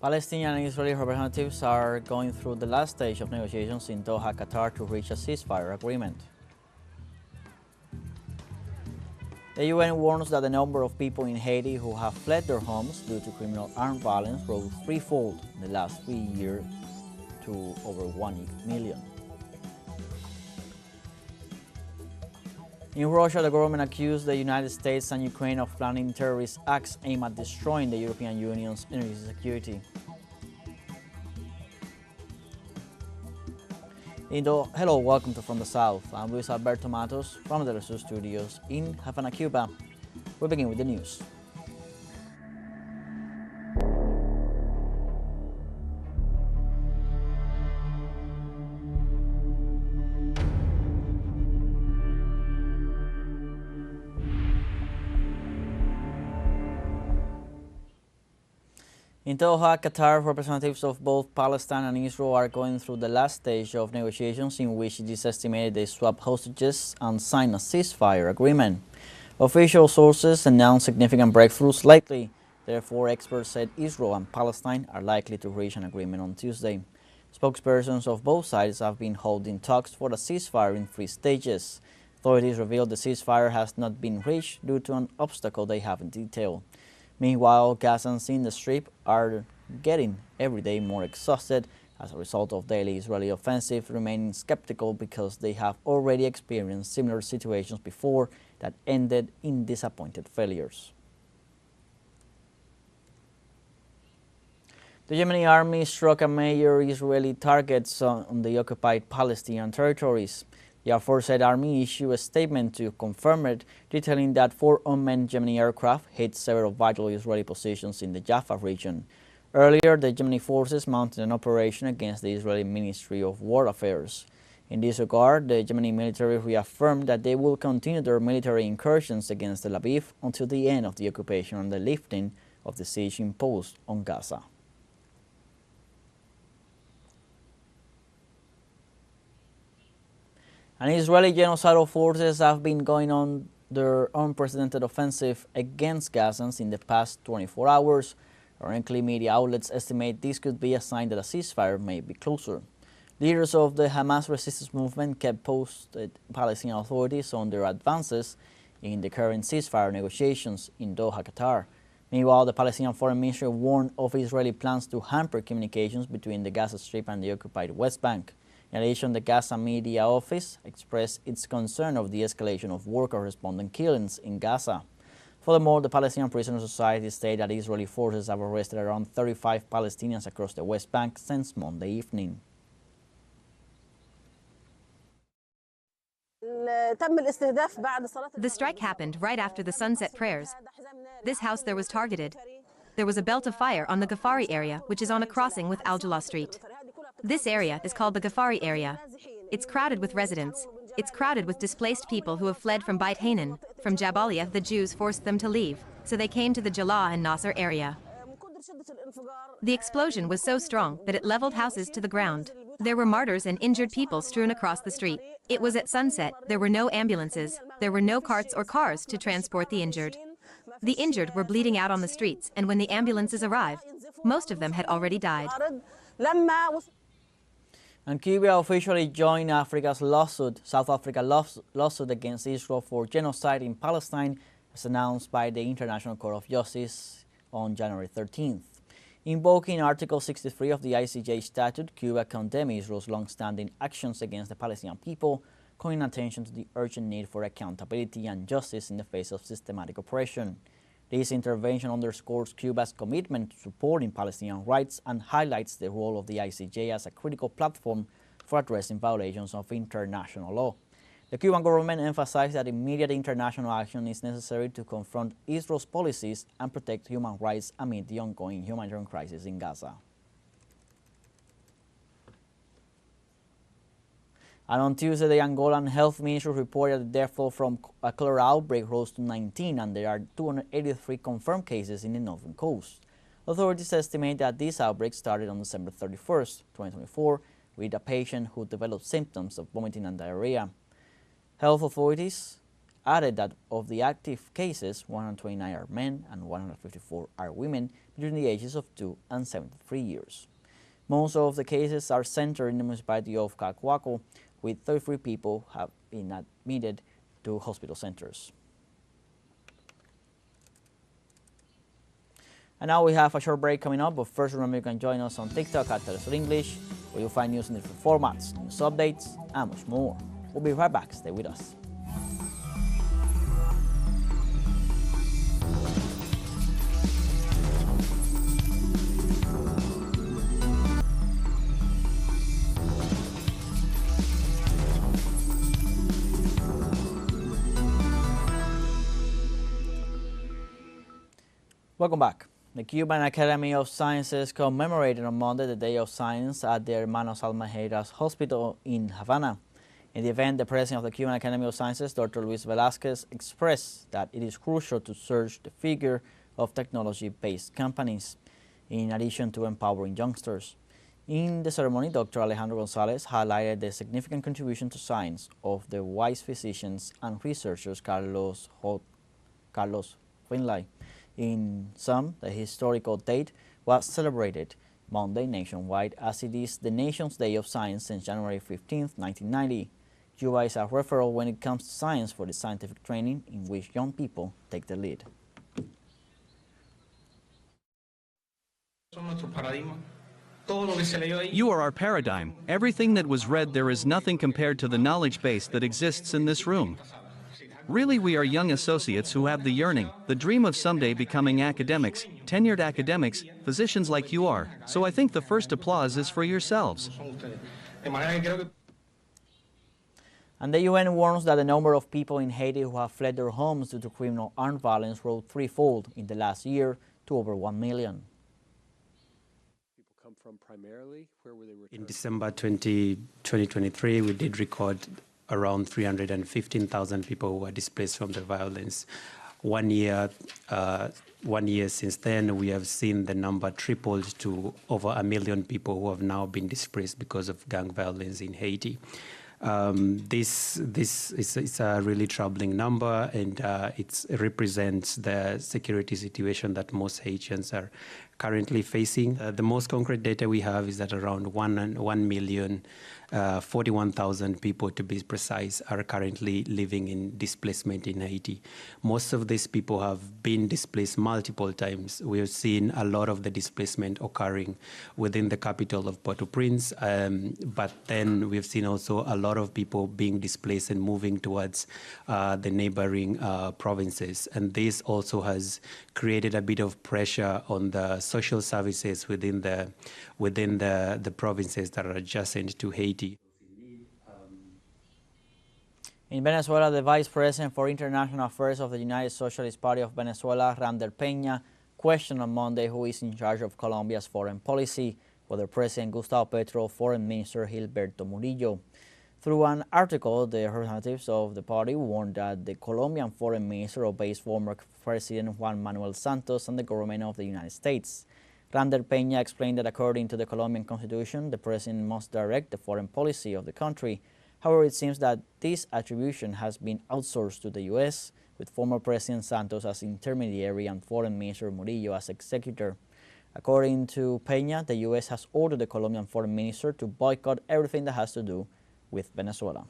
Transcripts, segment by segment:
Palestinian and Israeli representatives are going through the last stage of negotiations in Doha, Qatar to reach a ceasefire agreement. The UN warns that the number of people in Haiti who have fled their homes due to criminal armed violence rose threefold in the last 3 years to over 1 million. In Russia, the government accused the United States and Ukraine of planning terrorist acts aimed at destroying the European Union's energy security. Hello, welcome to From the South. I'm Luis Alberto Matos from the teleSUR studios in Havana, Cuba. We begin with the news. In Doha, Qatar, representatives of both Palestine and Israel are going through the last stage of negotiations in which it is estimated they swap hostages and sign a ceasefire agreement. Official sources announced significant breakthroughs likely. Therefore, experts said Israel and Palestine are likely to reach an agreement on Tuesday. Spokespersons of both sides have been holding talks for a ceasefire in 3 stages. Authorities revealed the ceasefire has not been reached due to an obstacle they haven't detailed. Meanwhile, Gazans in the Strip are getting every day more exhausted as a result of daily Israeli offensive, remaining skeptical because they have already experienced similar situations before that ended in disappointed failures. The Yemeni army struck a major Israeli targets on the occupied Palestinian territories. The aforesaid army issued a statement to confirm it, detailing that 4 unmanned Yemeni aircraft hit several vital Israeli positions in the Jaffa region. Earlier, the Yemeni forces mounted an operation against the Israeli Ministry of War Affairs. In this regard, the Yemeni military reaffirmed that they will continue their military incursions against Tel Aviv until the end of the occupation and the lifting of the siege imposed on Gaza. And Israeli genocidal forces have been going on their unprecedented offensive against Gazans in the past 24 hours. Currently, media outlets estimate this could be a sign that a ceasefire may be closer. Leaders of the Hamas resistance movement kept posted Palestinian authorities on their advances in the current ceasefire negotiations in Doha, Qatar. Meanwhile, the Palestinian Foreign Ministry warned of Israeli plans to hamper communications between the Gaza Strip and the occupied West Bank. In addition, the Gaza Media Office expressed its concern of the escalation of war correspondent killings in Gaza. Furthermore, the Palestinian Prisoner Society stated that Israeli forces have arrested around 35 Palestinians across the West Bank since Monday evening. The strike happened right after the sunset prayers. This house there was targeted. There was a belt of fire on the Ghafari area, which is on a crossing with Al-Jallah Street. This area is called the Ghafari area. It's crowded with residents. It's crowded with displaced people who have fled from Beit Hanan. From Jabalia, the Jews forced them to leave, so they came to the Jallah and Nasser area. The explosion was so strong that it leveled houses to the ground. There were martyrs and injured people strewn across the street. It was at sunset. There were no ambulances. There were no carts or cars to transport the injured. The injured were bleeding out on the streets, and when the ambulances arrived, most of them had already died. And Cuba officially joined South Africa's lawsuit against Israel for genocide in Palestine, as announced by the International Court of Justice on January 13th. Invoking Article 63 of the ICJ statute, Cuba condemned Israel's long-standing actions against the Palestinian people, calling attention to the urgent need for accountability and justice in the face of systematic oppression. This intervention underscores Cuba's commitment to supporting Palestinian rights and highlights the role of the ICJ as a critical platform for addressing violations of international law. The Cuban government emphasized that immediate international action is necessary to confront Israel's policies and protect human rights amid the ongoing humanitarian crisis in Gaza. And on Tuesday, the Angolan Health Ministry reported the death toll from a cholera outbreak rose to 19, and there are 283 confirmed cases in the northern coast. Authorities estimate that this outbreak started on December 31st, 2024, with a patient who developed symptoms of vomiting and diarrhea. Health authorities added that of the active cases, 129 are men and 154 are women, between the ages of 2 and 73 years. Most of the cases are centered in the municipality of Cacuaco, with 33 people have been admitted to hospital centers. And now we have a short break coming up, but first remember you can join us on TikTok at teleSUR English, where you'll find news in different formats, news updates, and much more. We'll be right back. Stay with us. Welcome back. The Cuban Academy of Sciences commemorated on Monday the Day of Science at the Hermanos Almajeras Hospital in Havana. In the event, the president of the Cuban Academy of Sciences, Dr. Luis Velázquez, expressed that it is crucial to surge the figure of technology-based companies, in addition to empowering youngsters. In the ceremony, Dr. Alejandro González highlighted the significant contribution to science of the wise physicians and researchers Carlos Finlay. In sum, the historical date was celebrated Monday nationwide, as it is the nation's Day of Science since January 15, 1990. Cuba is a referral when it comes to science for the scientific training in which young people take the lead. You are our paradigm. Everything that was read there is nothing compared to the knowledge base that exists in this room. Really, we are young associates who have the yearning, the dream of someday becoming academics, tenured academics, physicians like you are. So I think the first applause is for yourselves. And the UN warns that the number of people in Haiti who have fled their homes due to criminal armed violence rose threefold in the last year to over 1 million. In December 2023, we did record around 315,000 people who were displaced from the violence. 1 year since then, we have seen the number tripled to over 1 million people who have now been displaced because of gang violence in Haiti. This is a really troubling number, and it represents the security situation that most Haitians are currently facing. The most concrete data we have is that around 1,041,000 people, to be precise, are currently living in displacement in Haiti. Most of these people have been displaced multiple times. We have seen a lot of the displacement occurring within the capital of Port-au-Prince, but then we've seen also a lot of people being displaced and moving towards the neighboring provinces. And this also has created a bit of pressure on the social services within the provinces that are adjacent to Haiti. In Venezuela, the Vice President for International Affairs of the United Socialist Party of Venezuela, Rander Peña, questioned on Monday who is in charge of Colombia's foreign policy, whether President Gustavo Petro or Foreign Minister Gilberto Murillo. Through an article, the representatives of the party warned that the Colombian Foreign Minister obeys former President Juan Manuel Santos and the government of the United States. Rander Peña explained that according to the Colombian Constitution, the President must direct the foreign policy of the country. However, it seems that this attribution has been outsourced to the U.S., with former President Santos as intermediary and Foreign Minister Murillo as executor. According to Peña, the U.S. has ordered the Colombian Foreign Minister to boycott everything that has to do with Venezuela.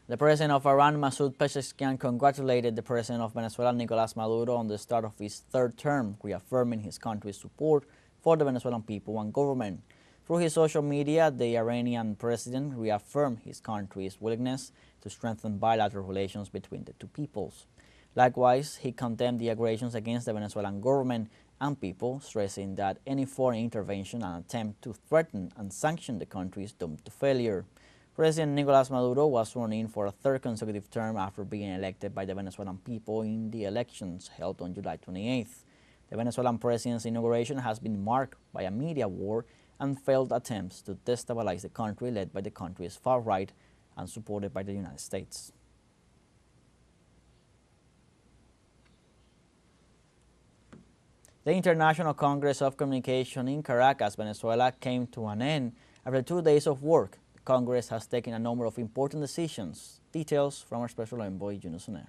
The president of Iran, Masoud Pezeshkian, congratulated the president of Venezuela, Nicolás Maduro, on the start of his third term, reaffirming his country's support for the Venezuelan people and government. Through his social media, the Iranian president reaffirmed his country's willingness to strengthen bilateral relations between the two peoples. Likewise, he condemned the aggressions against the Venezuelan government and people, stressing that any foreign intervention and attempt to threaten and sanction the country is doomed to failure. President Nicolás Maduro was sworn in for a third consecutive term after being elected by the Venezuelan people in the elections held on July 28th. The Venezuelan president's inauguration has been marked by a media war and failed attempts to destabilize the country, led by the country's far right and supported by the United States. The International Congress of Communication in Caracas, Venezuela, came to an end after 2 days of work. The Congress has taken a number of important decisions. Details from our special envoy, Juno Soner.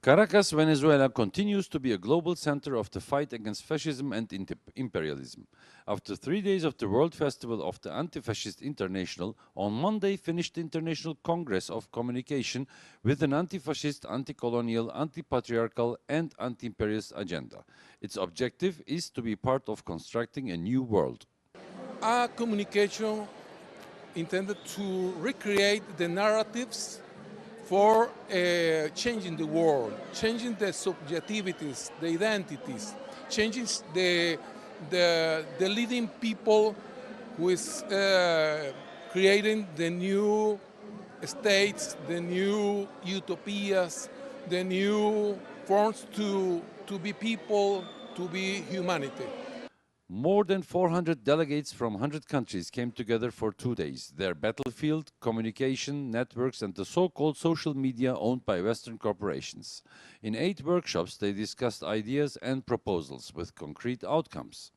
Caracas, Venezuela continues to be a global center of the fight against fascism and imperialism. After 3 days of the World Festival of the Anti-Fascist International, on Monday finished the International Congress of Communication with an anti-fascist, anti-colonial, anti-patriarchal and anti-imperialist agenda. Its objective is to be part of constructing a new world. A communication intended to recreate the narratives for changing the world, changing the subjectivities, the identities, changing the leading people who is creating the new states, the new utopias, the new forms to be people, to be humanity. More than 400 delegates from 100 countries came together for 2 days. Their battlefield, communication, networks, and the so-called social media owned by Western corporations. In 8 workshops, they discussed ideas and proposals with concrete outcomes.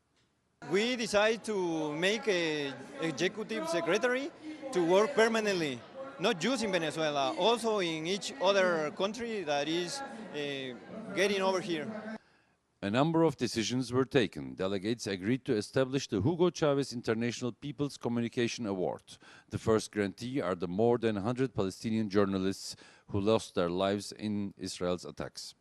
We decided to make an executive secretary to work permanently, not just in Venezuela, also in each other country that is getting over here. A number of decisions were taken. Delegates agreed to establish the Hugo Chavez International People's Communication Award. The first grantee are the more than 100 Palestinian journalists who lost their lives in Israel's attacks.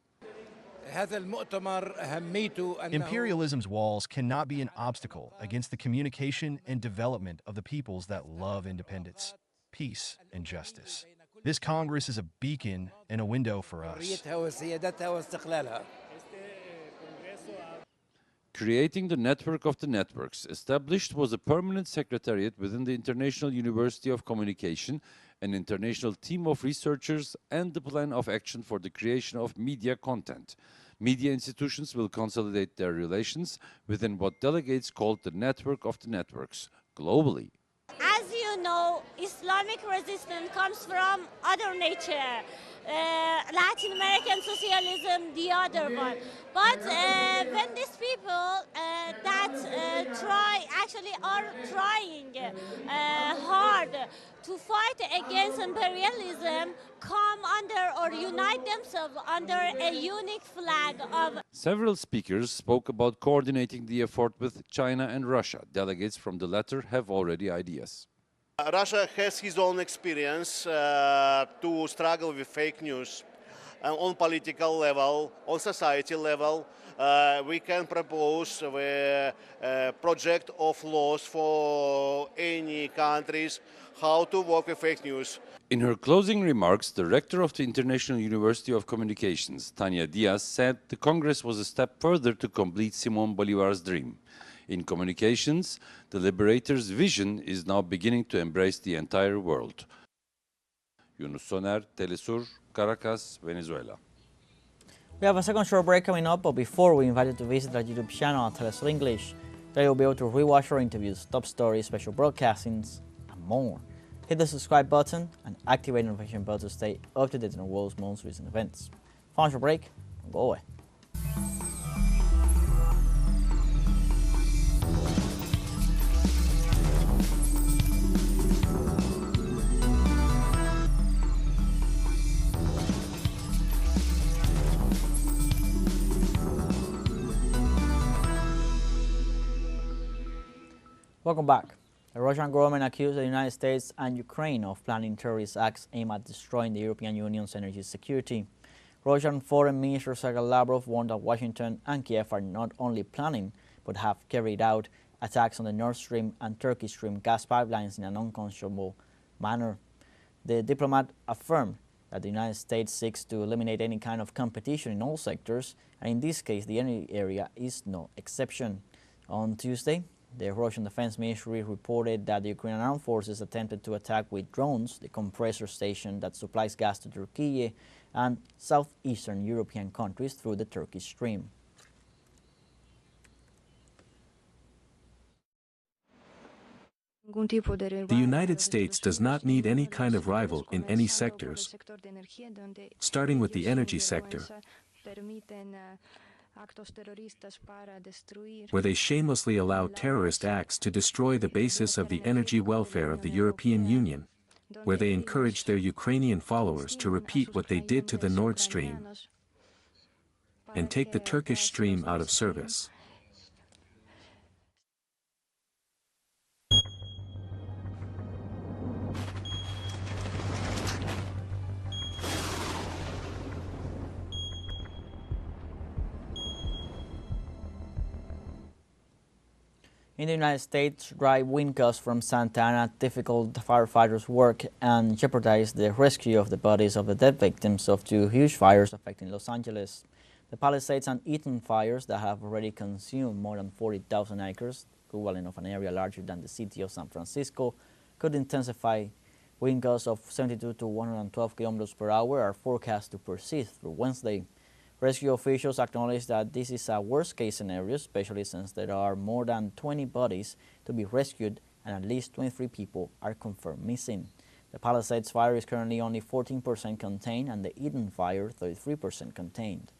Imperialism's walls cannot be an obstacle against the communication and development of the peoples that love independence, peace, and justice. This Congress is a beacon and a window for us. Creating the network of the networks established was a permanent secretariat within the International University of Communication, an international team of researchers, and the plan of action for the creation of media content. Media institutions will consolidate their relations within what delegates called the network of the networks, globally. As you know, Islamic resistance comes from other nature. Latin American socialism, the other one. But when these people that are trying hard to fight against imperialism come under or unite themselves under a unique flag of... Several speakers spoke about coordinating the effort with China and Russia. Delegates from the latter have already ideas. Russia has his own experience to struggle with fake news on political level, on society level. We can propose a project of laws for any countries how to work with fake news. In her closing remarks, the rector of the International University of Communications, Tania Diaz, said the Congress was a step further to complete Simón Bolívar's dream. In communications, the liberator's vision is now beginning to embrace the entire world. Yunus Soner, teleSUR, Caracas, Venezuela. We have a second short break coming up, but before we invite you to visit our YouTube channel at teleSUR English, there you'll be able to rewatch our interviews, top stories, special broadcastings, and more. Hit the subscribe button and activate the notification bell to stay up to date on the world's most recent events. Final short break, don't go away. Welcome back. The Russian government accused the United States and Ukraine of planning terrorist acts aimed at destroying the European Union's energy security. Russian Foreign Minister Sergei Lavrov warned that Washington and Kiev are not only planning, but have carried out attacks on the Nord Stream and Turkish Stream gas pipelines in an unconscionable manner. The diplomat affirmed that the United States seeks to eliminate any kind of competition in all sectors, and in this case, the energy area is no exception. On Tuesday, the Russian Defense Ministry reported that the Ukrainian armed forces attempted to attack with drones the compressor station that supplies gas to Turkey and southeastern European countries through the Turkish Stream. The United States does not need any kind of rival in any sectors, starting with the energy sector, where they shamelessly allow terrorist acts to destroy the basis of the energy welfare of the European Union, where they encourage their Ukrainian followers to repeat what they did to the Nord Stream. and take the Turkish stream out of service. In the United States, dry wind gusts from Santa Ana difficult firefighters' work and jeopardize the rescue of the bodies of the dead victims of two huge fires affecting Los Angeles. The Palisades and Eaton fires that have already consumed more than 40,000 acres, equivalent of an area larger than the city of San Francisco, could intensify. Wind gusts of 72 to 112 kilometers per hour are forecast to persist through Wednesday. Rescue officials acknowledge that this is a worst-case scenario, especially since there are more than 20 bodies to be rescued and at least 23 people are confirmed missing. The Palisades fire is currently only 14% contained and the Eden fire 33% contained.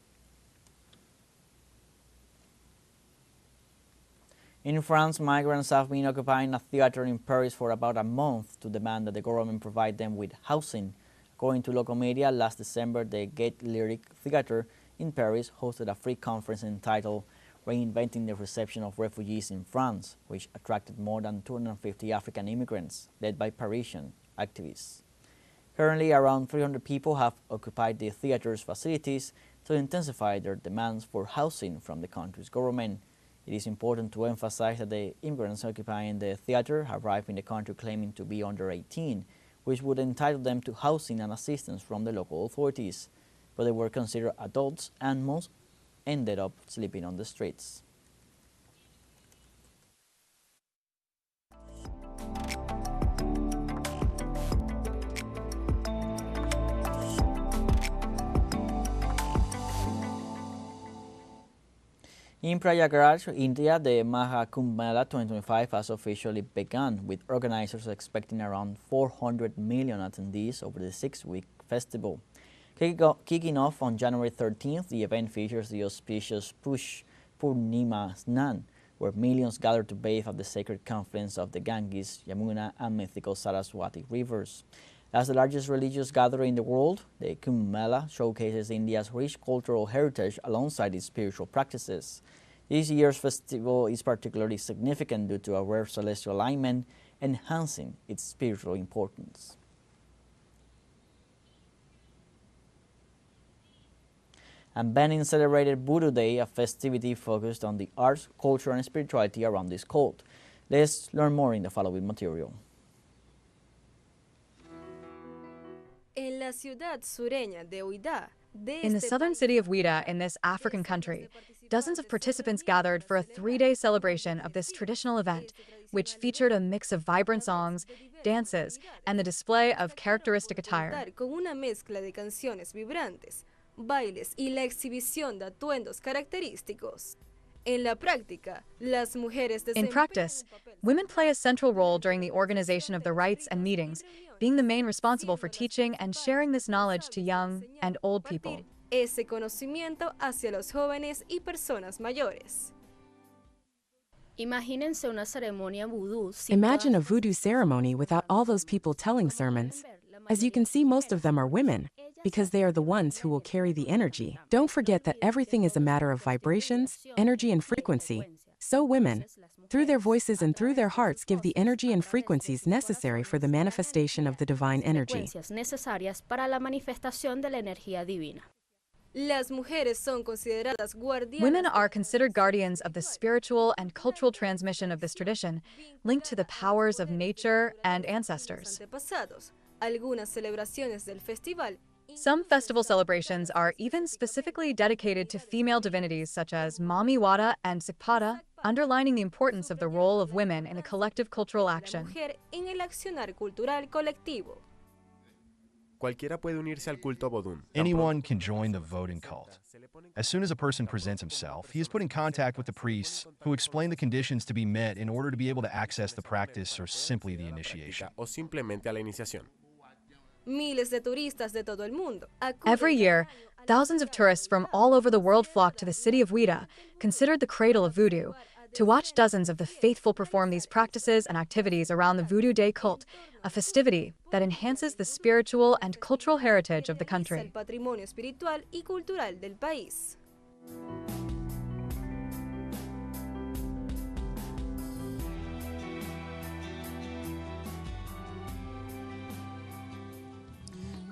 In France, migrants have been occupying a theater in Paris for about a month to demand that the government provide them with housing. According to local media, last December, the Gate Lyric Theater in Paris hosted a free conference entitled Reinventing the Reception of Refugees in France, which attracted more than 250 African immigrants, led by Parisian activists. Currently, around 300 people have occupied the theater's facilities to intensify their demands for housing from the country's government. It is important to emphasize that the immigrants occupying the theater arrived in the country claiming to be under 18, which would entitle them to housing and assistance from the local authorities. But they were considered adults and most ended up sleeping on the streets. In Prayagraj, India, the Maha Kumbh Mela 2025 has officially begun, with organizers expecting around 400 million attendees over the 6-week festival. Kicking off on January 13th, the event features the auspicious Push Purnima Snan, where millions gather to bathe at the sacred confluence of the Ganges, Yamuna, and mythical Saraswati rivers. As the largest religious gathering in the world, the Kumbh Mela showcases India's rich cultural heritage alongside its spiritual practices. This year's festival is particularly significant due to a rare celestial alignment, enhancing its spiritual importance. And Benin celebrated Voodoo Day, a festivity focused on the arts, culture, and spirituality around this cult. Let's learn more in the following material. In the southern city of Ouida in this African country, dozens of participants gathered for a 3-day celebration of this traditional event, which featured a mix of vibrant songs, dances, and the display of characteristic attire. Bailes y la exhibición de atuendos característicos. In practice, women play a central role during the organization of the rites and meetings, being the main responsible for teaching and sharing this knowledge to young and old people. Ese conocimiento hacia los jóvenes y personas mayores. Imagine a voodoo ceremony without all those people telling sermons. As you can see, most of them are women, because they are the ones who will carry the energy. Don't forget that everything is a matter of vibrations, energy, and frequency. So women, through their voices and through their hearts, give the energy and frequencies necessary for the manifestation of the divine energy. Women are considered guardians of the spiritual and cultural transmission of this tradition, linked to the powers of nature and ancestors. Some festival celebrations are even specifically dedicated to female divinities such as Mami Wada and Sikpada, underlining the importance of the role of women in a collective cultural action. Anyone can join the voting cult. As soon as a person presents himself, he is put in contact with the priests, who explain the conditions to be met in order to be able to access the practice or simply the initiation. Every year, thousands of tourists from all over the world flock to the city of Ouida, considered the cradle of voodoo, to watch dozens of the faithful perform these practices and activities around the Voodoo Day cult, a festivity that enhances the spiritual and cultural heritage of the country.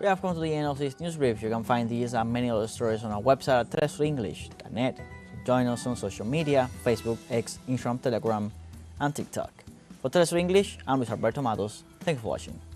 We have come to the end of this news brief. You can find these and many other stories on our website at telesurenglish.net. Join us on social media, Facebook, X, Instagram, Telegram, and TikTok. For TeleSUR English, I'm Luis Alberto Matos. Thanks for watching.